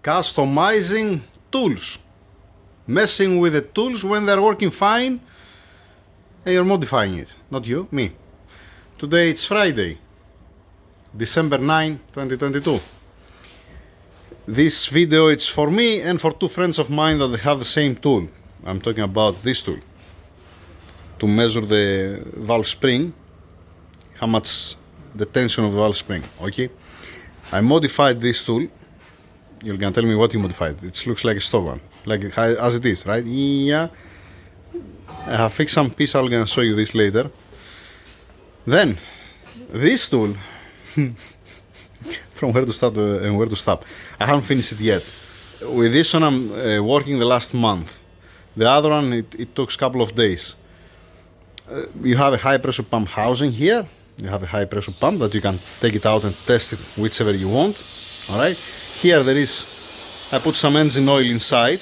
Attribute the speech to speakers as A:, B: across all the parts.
A: customizing tools, messing with the tools when they're working fine and you're modifying it, not you, me. Today it's Friday, December 9, 2022. This video is for me and for two friends of mine that have the same tool. I'm talking about this tool to measure the valve spring, how much the tension of the valve spring. Okay, I modified this tool. You can tell me what you modified. It looks like a stock one, like as it is, right? Yeah, I have fixed some piece. I'm gonna show you this later. Then this tool from where to start and where to stop. I haven't finished it yet. With this one I'm working the last month. The other one it took a couple of days. You have a high pressure pump housing here. You have a high pressure pump that you can take it out and test it whichever you want. Alright. Here there is, I put some engine oil inside.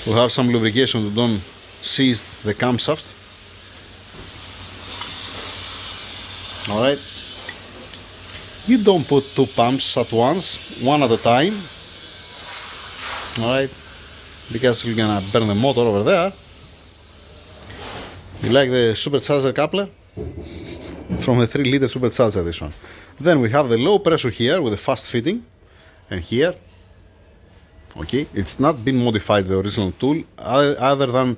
A: We have some lubrication to don't seize the camshaft. Alright. You don't put two pumps at once, one at a time. Alright. Because you're gonna burn the motor over there. You like the supercharger coupler? From the 3-liter supercharger, this one. Then we have the low pressure here with the fast fitting. And here. Okay, it's not been modified, the original tool, other than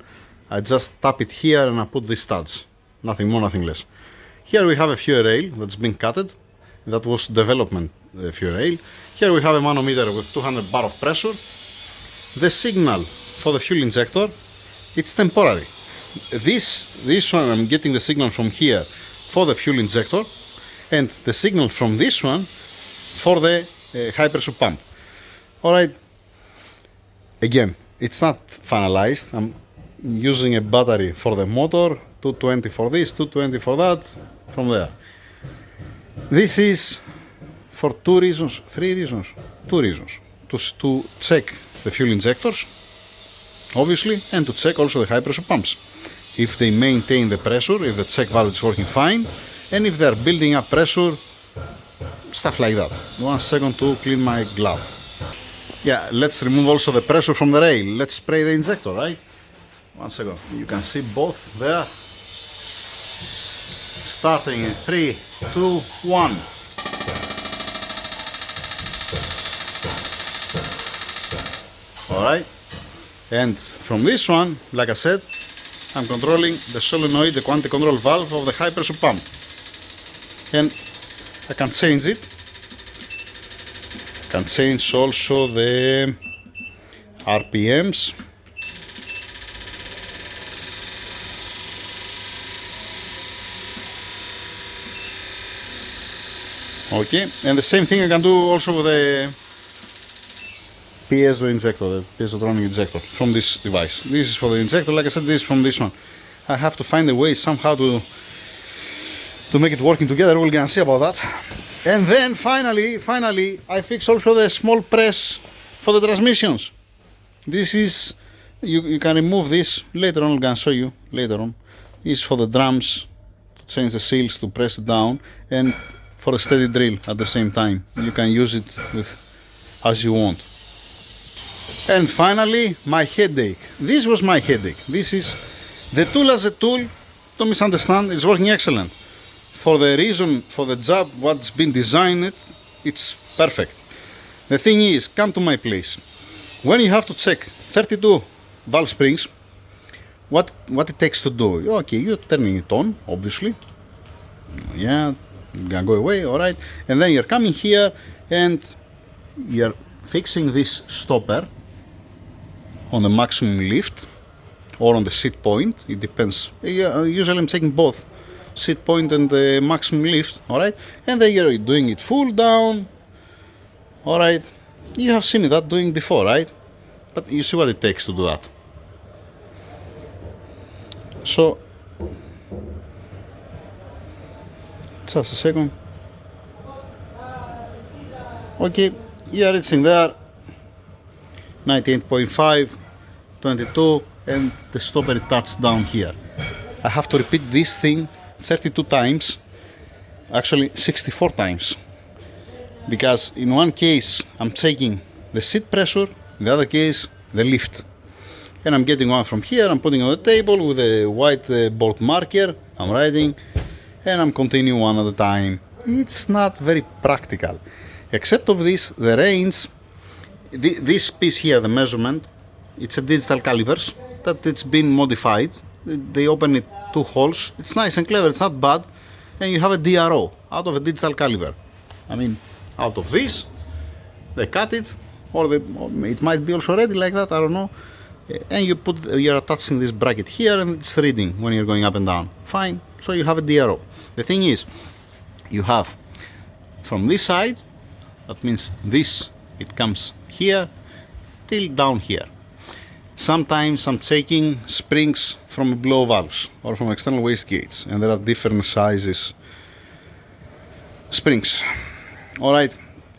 A: I just tap it here and I put these studs. Nothing more, nothing less. Here we have a fuel rail that's been cutted. That was development fuel rail. Here we have a manometer with 200 bar of pressure. The signal for the fuel injector, it's temporary. This one I'm getting the signal from here for the fuel injector, and the signal from this one for the high pressure pump. Alright, again, it's not finalized. I'm using a battery for the motor, 220 for this, 220 for that, from there. This is for two reasons, to check the fuel injectors, obviously, and to check also the high pressure pumps. If they maintain the pressure, if the check valve is working fine, and if they are building up pressure, stuff like that. 1 second to clean my glove. Yeah, let's remove also the pressure from the rail. Let's spray the injector, right? 1 second. You can see both there. Starting in 3, 2, 1. Alright. And from this one, like I said, I'm controlling the solenoid, the quantity control valve of the high pressure pump. And I can change it. I can change also the RPMs. Okay, and the same thing I can do also with the piezo injector, the piezotronic injector from this device. This is for the injector, like I said, this is from this one. I have to find a way somehow to make it working together. We're gonna see about that. And then finally, I fix also the small press for the transmissions. This is, you can remove this later on. I'm gonna show you later on. This is for the drums, to change the seals, to press it down, and for a steady drill at the same time. You can use it with as you want. And finally, my headache. This was my headache. This is the tool as a tool, don't misunderstand, is working excellent. For the reason, for the job, what's been designed, it's perfect. The thing is, come to my place. When you have to check 32 valve springs, what it takes to do? Okay, you're turning it on, obviously. Yeah, you can go away, alright. And then you're coming here and you're fixing this stopper on the maximum lift or on the seat point. It depends. Usually I'm taking both seat point and the maximum lift, alright. And then you're doing it full down, alright. You have seen that doing before, right? But you see what it takes to do that. So just a second. Okay, you are reaching there 98.5, 22, and the stopper touched down here. I have to repeat this thing 32 times, actually 64 times, because in one case I'm taking the seat pressure, in the other case the lift. And I'm getting one from here, I'm putting on the table with a white board marker, I'm writing, and I'm continuing one at a time. It's not very practical. Except of this, the range, this piece here, the measurement, it's a digital calipers that it's been modified. They open it 2 holes. It's nice and clever, it's not bad. And you have a DRO out of a digital caliper. I mean, out of this, they cut it, or it might be also ready like that, I don't know. And you're attaching this bracket here and it's reading when you're going up and down. Fine, so you have a DRO. The thing is, you have from this side, that means this, it comes here till down here. Sometimes I'm taking springs from blow valves or from external waste gates, and there are different sizes springs. Alright,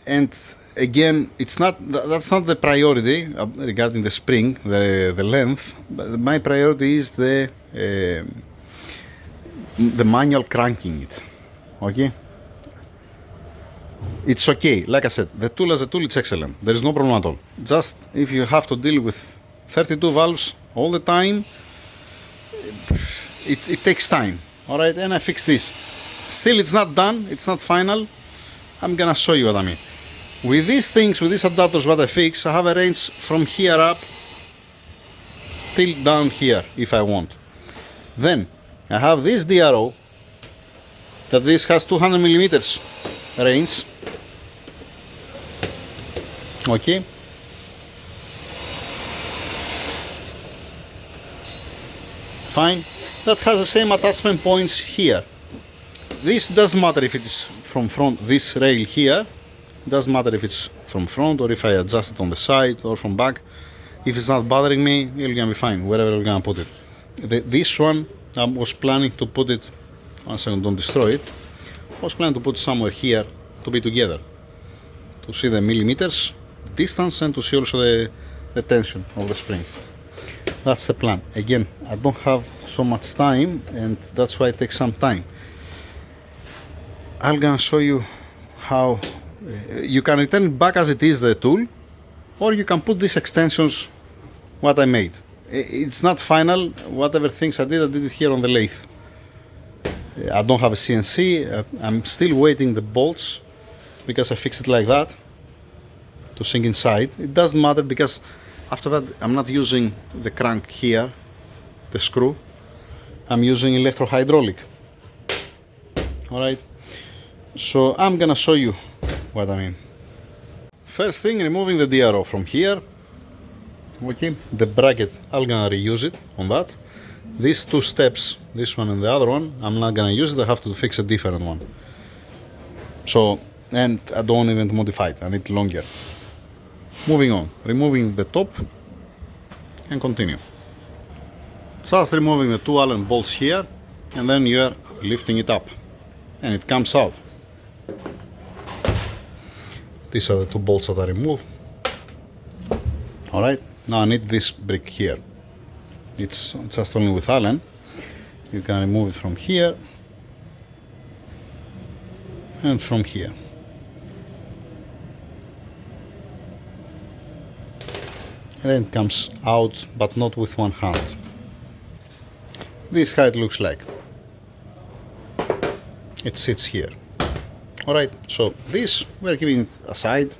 A: and again, that's not the priority regarding the spring, the length. But my priority is the manual cranking it. Okay, it's okay. Like I said, the tool as a tool, it's excellent. There is no problem at all. Just if you have to deal with 32 valves all the time, it takes time. Alright, and I fixed this. Still, it's not done. It's not final. I'm gonna show you what I mean. With these things, with these adapters, what I fix, I have a range from here up till down here if I want. Then I have this DRO that this has 200 millimeters range. Okay. Fine. That has the same attachment points here. This doesn't matter if it's from front, this rail here. Doesn't matter if it's from front or if I adjust it on the side or from back. If it's not bothering me, it's gonna be fine wherever I'm gonna put it. This one, I was planning to put it, one second, don't destroy it. I was planning to put somewhere here to be together, to see the millimeters distance and to see also the tension of the spring. That's the plan. Again, I don't have so much time, and that's why it takes some time. I'm gonna show you how you can return it back as it is, the tool, or you can put these extensions what I made. It's not final. Whatever things I did it here on the lathe. I don't have a CNC. I'm still waiting the bolts because I fixed it like that to sink inside. It doesn't matter because after that I'm not using the crank here, the screw. I'm using electro-hydraulic. Alright, so I'm gonna show you what I mean. First thing, removing the DRO from here. Okay, the bracket, I'm gonna reuse it on that. These 2 steps, this one and the other one, I'm not gonna use it. I have to fix a different one. So, and I don't even modify it, I need longer. Moving on, removing the top and continue. Just removing the 2 Allen bolts here, and then you're lifting it up and it comes out. These are the 2 bolts that I removed. Alright, now I need this brick here. It's just only with Allen. You can remove it from here and from here. And then it comes out, but not with one hand. This is how it looks like. It sits here. Alright, so this, we're keeping it aside.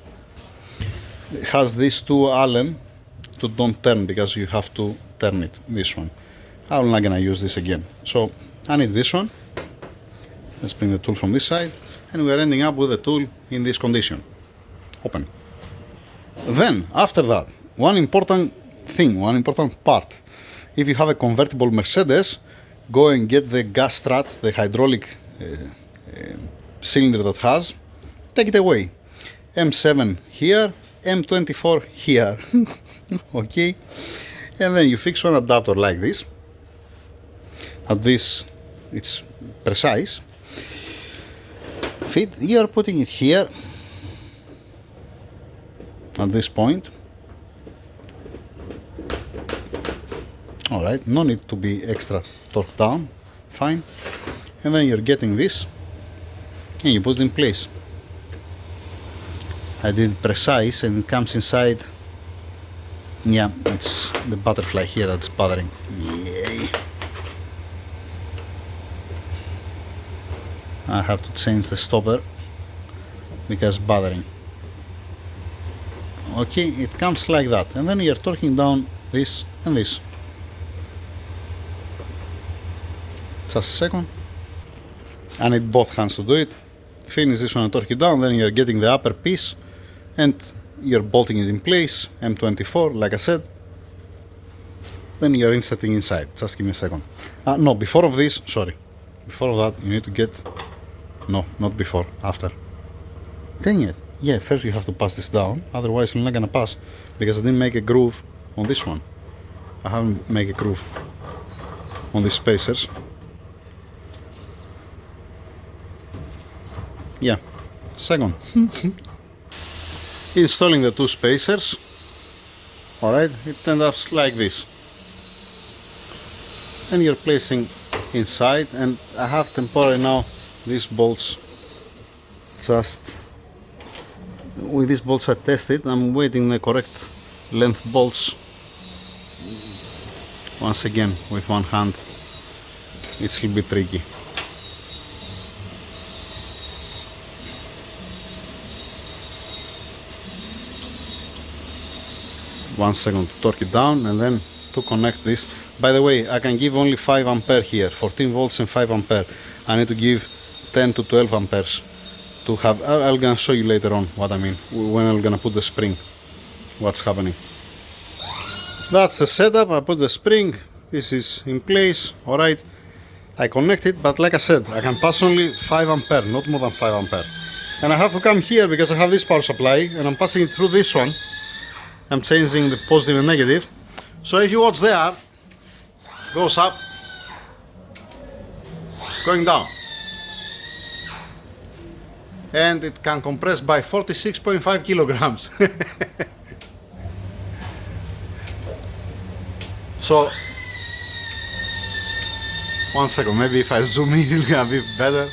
A: It has these 2 Allen to don't turn because you have to turn it, this one. I'm not gonna use this again. So I need this one. Let's bring the tool from this side, and we're ending up with the tool in this condition. Open. Then, after that, one important thing, one important part. If you have a convertible Mercedes, go and get the gas strut, the hydraulic cylinder that has, take it away. M7 here, M24 here. Okay, and then you fix one adapter like this. At this, it's precise fit. You are putting it here at this point. Alright, no need to be extra torqued down, fine. And then you're getting this and you put it in place. I did it precise and it comes inside. Yeah, it's the butterfly here that's bothering. Yay. I have to change the stopper because bothering. Okay, it comes like that, and then you're torquing down this and this. Just a second. I need both hands to do it. Finish this one and torque it down, then you're getting the upper piece and you're bolting it in place, M24 like I said. Then you're inserting inside. Just give me a second. No, before of this, sorry. Before of that you need to get, no, not before, after. Dang it. Yeah, first you have to pass this down, otherwise you're not gonna pass, because I didn't make a groove on this one. I haven't made a groove on these spacers. Yeah, second. Installing the two spacers. Alright, it ends up like this. And you're placing inside, and I have temporarily now these bolts just with these bolts I tested. I'm waiting the correct length bolts. Once again with one hand it's a little bit tricky. One second to torque it down and then to connect this. By the way, I can give only 5 ampere here, 14 volts and 5 ampere. I need to give 10 to 12 amperes to have. I'm gonna show you later on what I mean when I'm gonna put the spring, what's happening. That's the setup. I put the spring, this is in place. Alright, I connect it, but like I said, I can pass only 5 ampere, not more than 5 ampere. And I have to come here because I have this power supply and I'm passing it through this one. I'm changing the positive and negative. So if you watch there, goes up, going down. And it can compress by 46.5 kilograms. So, one second, maybe if I zoom in it's gonna be better.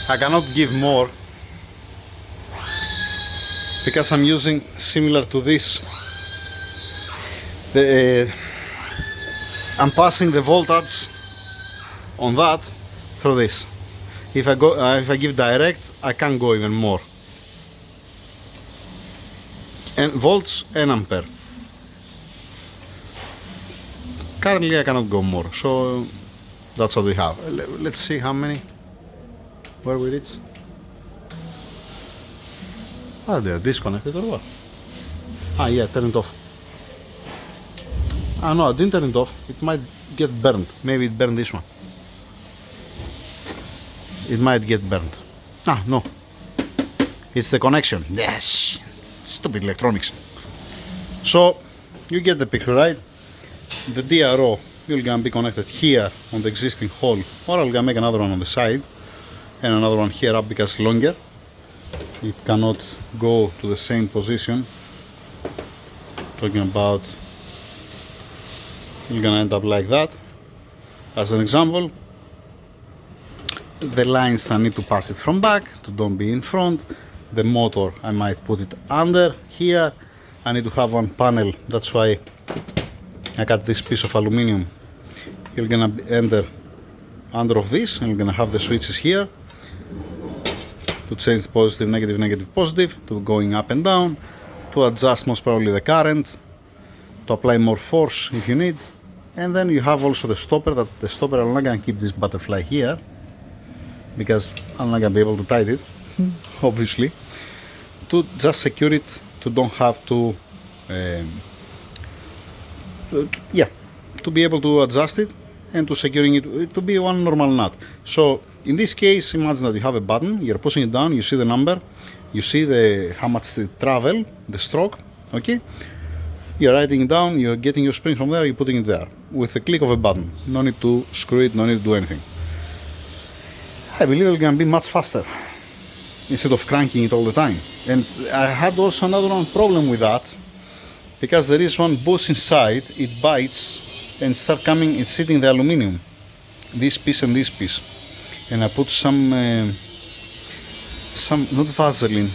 A: I cannot give more because I'm using similar to this. I'm passing the voltage on that through this. If I give direct, I can go even more. And volts and ampere. Currently I cannot go more, so that's what we have. Let's see how many. Where we reach? Ah, they're disconnected or what? Ah, yeah, turn it off. Ah, no, I didn't turn it off. It might get burned. Maybe it burned this one. It might get burned. Ah, no. It's the connection. Yes. Stupid electronics. So, you get the picture, right? The DRO will gonna be connected here on the existing hole, or I'm gonna make another one on the side. And another one here up because longer. It cannot go to the same position. Talking about, you're gonna end up like that. As an example, the lines I need to pass it from back to don't be in front. The motor I might put it under here. I need to have one panel. That's why I got this piece of aluminum. You're gonna enter under of this, and you're gonna have the switches here to change positive, negative, negative, positive, to going up and down, to adjust most probably the current, to apply more force if you need. And then you have also the stopper. That the stopper, I'm not gonna keep this butterfly here because I'm not gonna be able to tie it, obviously, to just secure it, to don't have to yeah, to be able to adjust it and to securing it to be one normal nut. So in this case, imagine that you have a button, you're pushing it down, you see the number, you see the how much the travel, the stroke, okay? You're writing it down, you're getting your spring from there, you're putting it there with the click of a button. No need to screw it, no need to do anything. I believe it's gonna be much faster instead of cranking it all the time. And I had also another one problem with that, because there is one boss inside, it bites and start coming, it's hitting the aluminium, this piece and this piece. And I put some not Vaseline,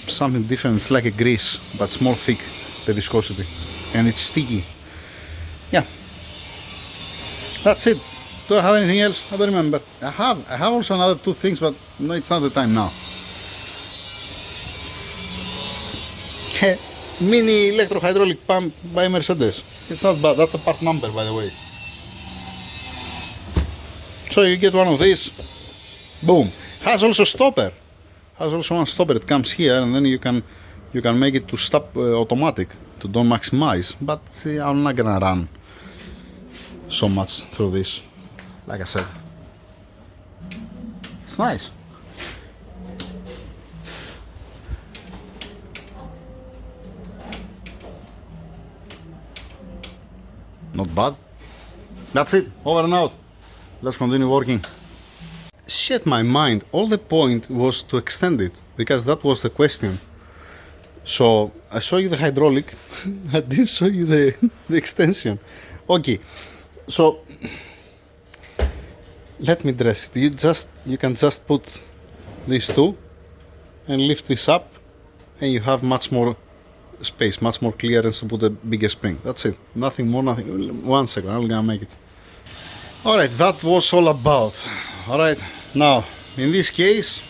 A: something different, it's like a grease, but it's more thick, the viscosity, and it's sticky. Yeah, that's it. Do I have anything else? I don't remember. I have also another two things, but no, it's not the time now. Mini electro-hydraulic pump by Mercedes. It's not bad. That's a part number, by the way. So you get one of these. Boom. Has also stopper. Has also one stopper. It comes here, and then you can make it to stop automatic, to don't maximize. But I'm not gonna run so much through this. Like I said, it's nice. Not bad. That's it. Over and out. Let's continue working. Shit, my mind. All the point was to extend it, because that was the question. So I show you the hydraulic. I didn't show you the extension. Okay. So let me dress it. You can just put these two and lift this up, and you have much more space, much more clearance to put a bigger spring. That's it. Nothing more, nothing. 1 second, I'm gonna make it. Alright, that was all about. Alright, now in this case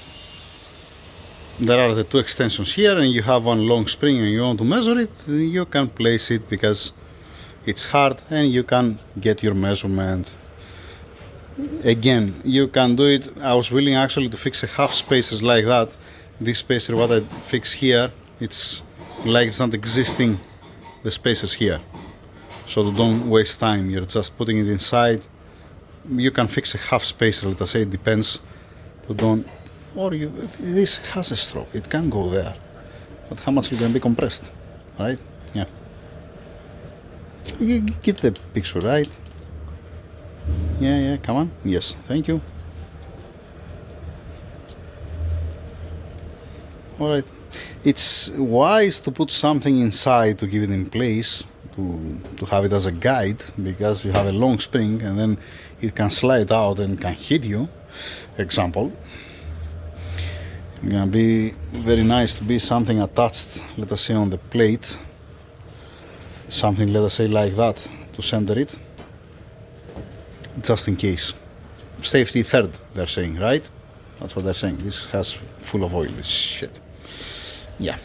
A: there are the two extensions here, and you have one long spring and you want to measure it, you can place it because it's hard, and you can get your measurement. Again, you can do it. I was willing actually to fix a half spacers like that. This spacer, what I fix here, it's like it's not existing, the spacers here, so don't waste time. You're just putting it inside. You can fix a half spacer, let us say, it depends. So don't, or this has a stroke, it can go there, but how much is going to be compressed, right? Yeah, you get the picture, right? Yeah, come on. Yes, thank you. Alright, it's wise to put something inside to keep it in place, to have it as a guide, because you have a long spring and then it can slide out and can hit you. Example, it's gonna be very nice to be something attached, let us say, on the plate, something, let us say, like that, to center it, just in case. Safety third, they're saying, right? That's what they're saying. This has full of oil, this shit. Yeah.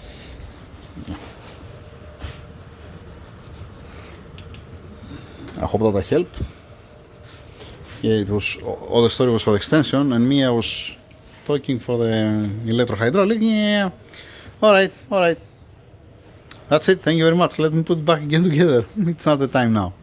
A: I hope that I helped. Yeah, it was, all the story was for the extension, and me, I was talking for the electro-hydraulic. Yeah. Alright. That's it. Thank you very much. Let me put it back again together. It's not the time now.